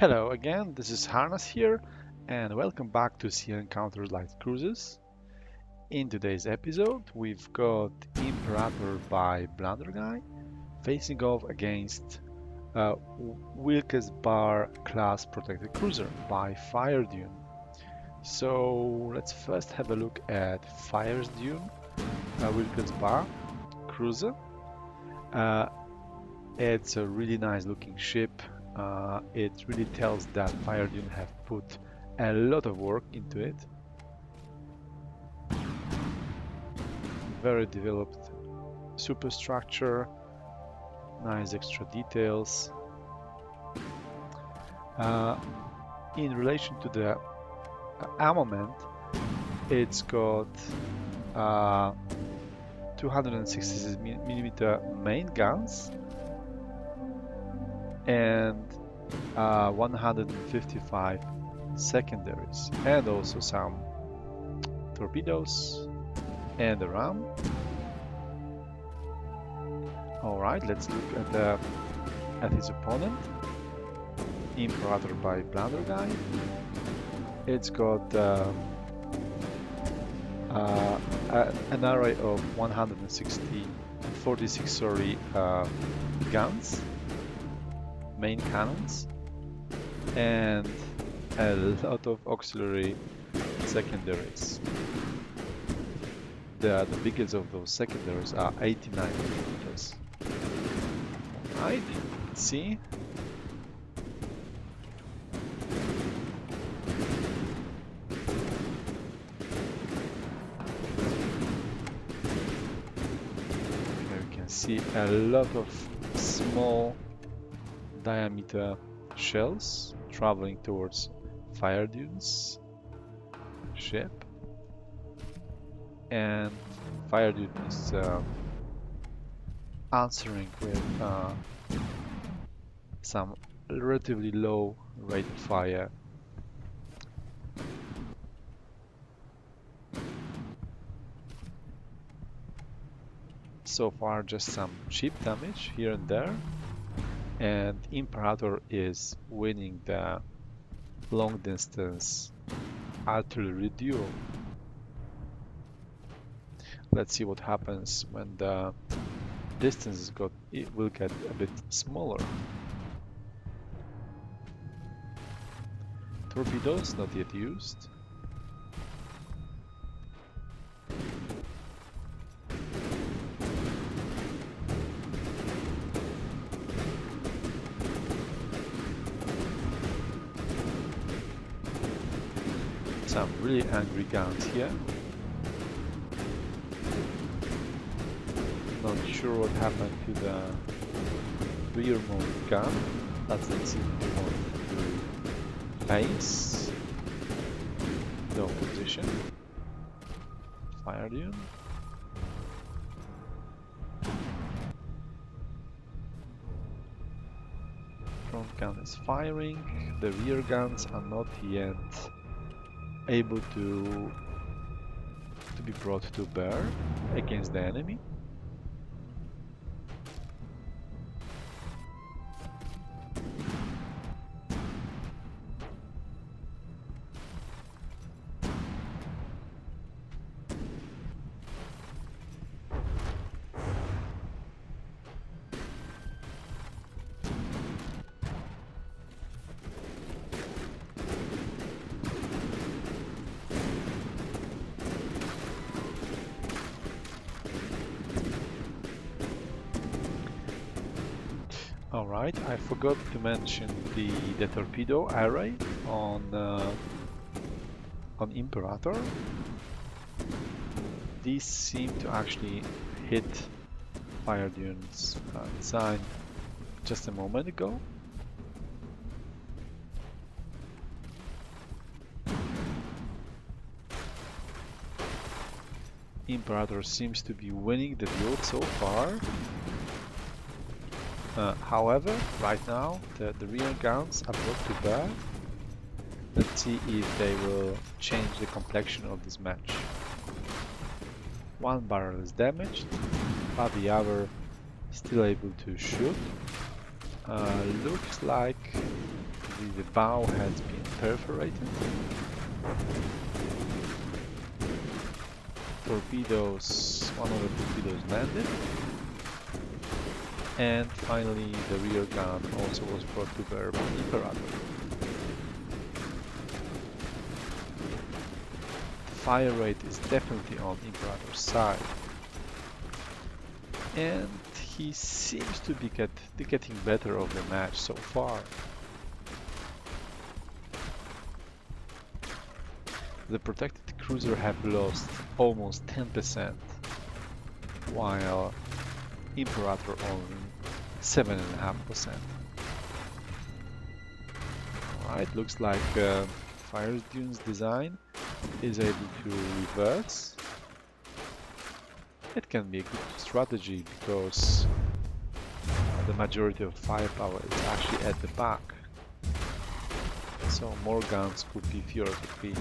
Hello again, this is Harness here, and welcome back to Sea Encounter Light Cruises. In today's episode, we've got Imperator by Blunderguy facing off against Wilkes Barr class protected cruiser by Fire Dune. So let's first have a look at Fire Dune, Wilkes Barr cruiser. It's a really nice looking ship. It really tells that Fire Dune have put a lot of work into it. Very developed superstructure, nice extra details. In relation to the armament, it's got 266mm main guns and 155 secondaries, and also some torpedoes and a ram. Alright, let's look at his opponent, Imperator by Blunderguy. It's got an array of 46 guns, main cannons, and a lot of auxiliary secondaries. The biggest of those secondaries are 89mm. Alright, let's see. Here you can see a lot of small diameter shells traveling towards Fire Dune's ship, and Fire Dune is answering with some relatively low rate of fire. So far just some cheap damage here and there, and Imperator is winning the long distance artillery duel. Let's see what happens when the distance will get a bit smaller. Torpedoes not yet used. Some really angry guns here. Not sure what happened to the rearmost gun. Let's see if we want to base the opposition. Fire Dune. Front gun is firing. The rear guns are not yet able to be brought to bear against the enemy. Alright, I forgot to mention the torpedo array on Imperator. These seem to actually hit Fire Dune's design just a moment ago. Imperator seems to be winning the duel so far. However, right now the rear guns are brought to bear. Let's see if they will change the complexion of this match. One barrel is damaged, but the other still able to shoot. Looks like Apparently the bow has been perforated. One of the torpedoes landed. And finally the rear gun also was brought to bear by Imperator. The fire rate is definitely on Imperator's side. And he seems to be getting better of the match so far. The protected cruiser have lost almost 10%, while Imperator only 7.5%. Alright, looks like Fire Dune's design is able to reverse. It can be a good strategy because the majority of firepower is actually at the back. So more guns could be theoretically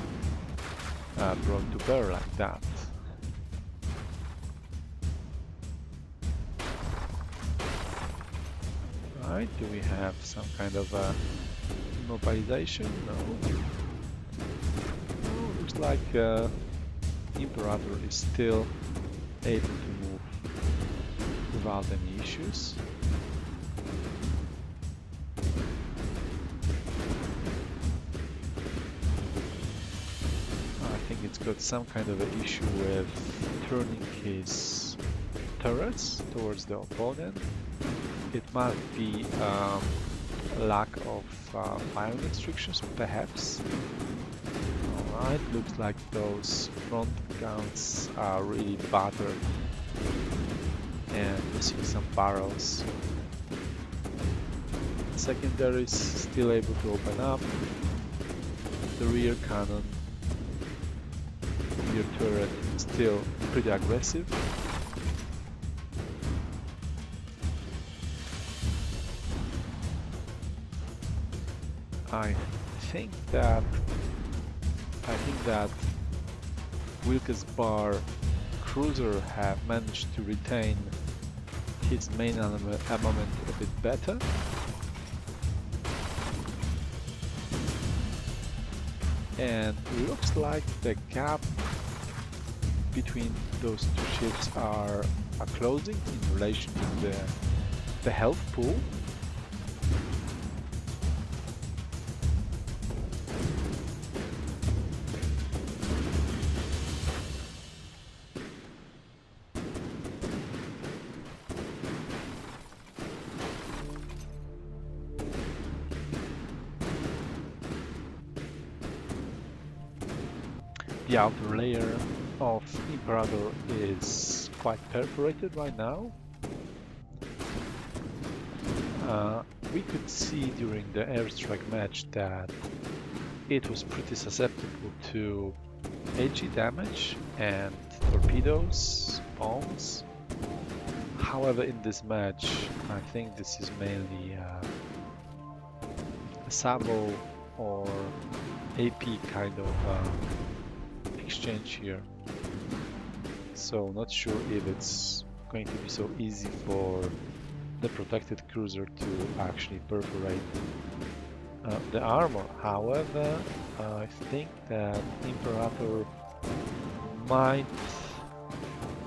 brought to bear like that. Right, do we have some kind of immobilization? No. Looks like Imperator is still able to move without any issues. I think it's got some kind of an issue with turning his turrets towards the opponent. It might be lack of firing instructions, perhaps. Alright, looks like those front guns are really battered and missing some barrels. Secondary is still able to open up. The rear cannon, rear turret, still pretty aggressive. I think that Wilkes Barr cruiser have managed to retain his main armament a bit better. And it looks like the gap between those two ships are closing in relation to the health pool. The outer layer of Imperator is quite perforated right now. We could see during the airstrike match that it was pretty susceptible to HE damage and torpedoes, bombs. However, in this match, I think this is mainly a Sabo or AP kind of exchange here, so not sure if it's going to be so easy for the protected cruiser to actually perforate the armor. However, I think that Imperator might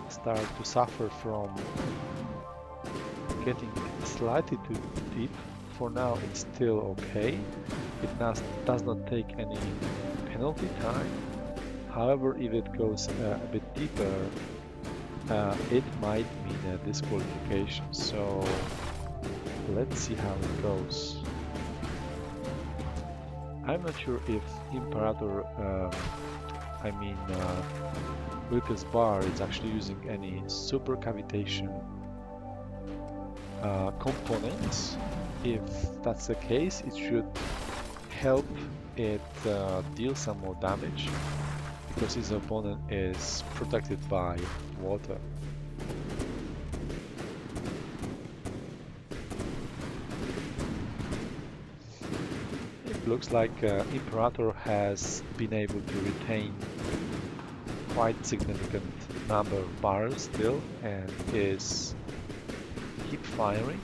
start to suffer from getting slightly too deep. For now it's still okay, it does not take any penalty time. However, if it goes a bit deeper, it might mean a disqualification. So let's see how it goes. I'm not sure if Imperator, Wilkes Barr is actually using any super cavitation components. If that's the case, it should help it deal some more damage, because his opponent is protected by water. It looks like Imperator has been able to retain quite significant number of barrels still and is keep firing.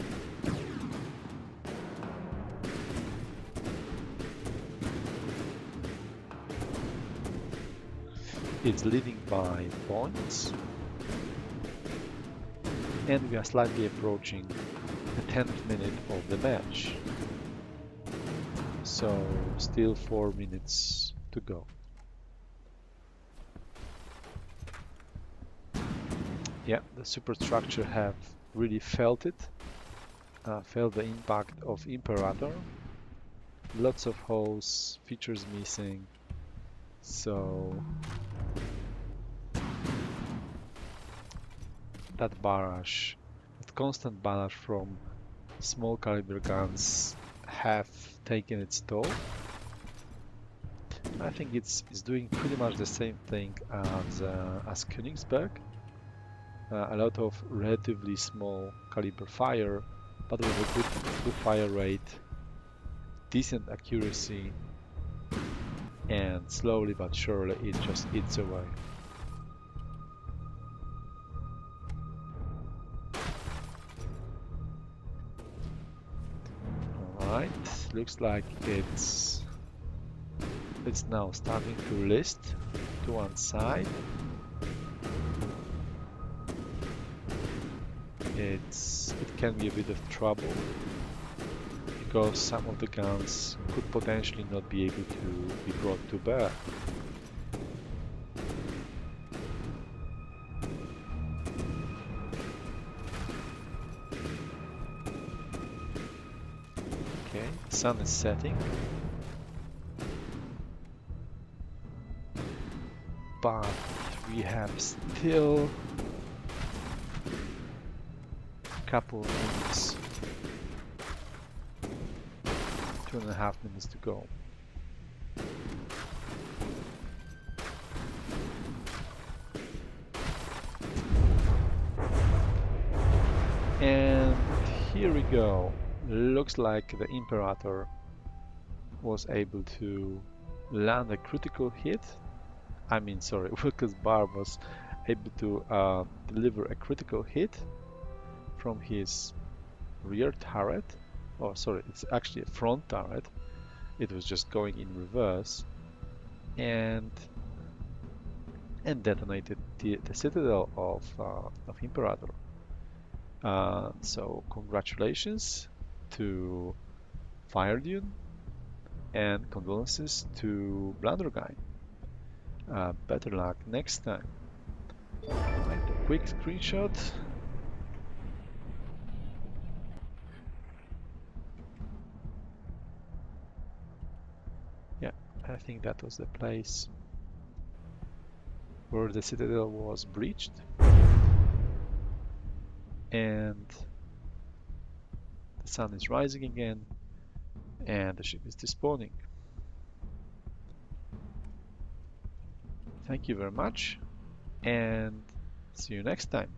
It's leading by points, and we are slightly approaching the 10th minute of the match. So still 4 minutes to go. Yeah, the superstructure have really felt it, felt the impact of Imperator. Lots of holes, features missing, so that barrage, that constant barrage from small caliber guns have taken its toll. I think it's doing pretty much the same thing as Königsberg. A lot of relatively small caliber fire, but with a good fire rate, decent accuracy, and slowly but surely it just eats away. Alright, looks like it's now starting to list to one side. It can be a bit of trouble because some of the guns could potentially not be able to be brought to bear. Okay, the sun is setting, but we have still a couple of minutes, 2.5 minutes to go. And here we go. Looks like the Imperator was able to land a critical hit. I mean, sorry, Wilkes Barr was able to deliver a critical hit from his rear turret. Oh, sorry, it's actually a front turret. It was just going in reverse and detonated the citadel of Imperator. So congratulations to Fire Dune and condolences to Blunder Guy. Better luck next time. Right, a quick screenshot. Yeah, I think that was the place where the citadel was breached. And the sun is rising again, and the ship is despawning. Thank you very much, and see you next time.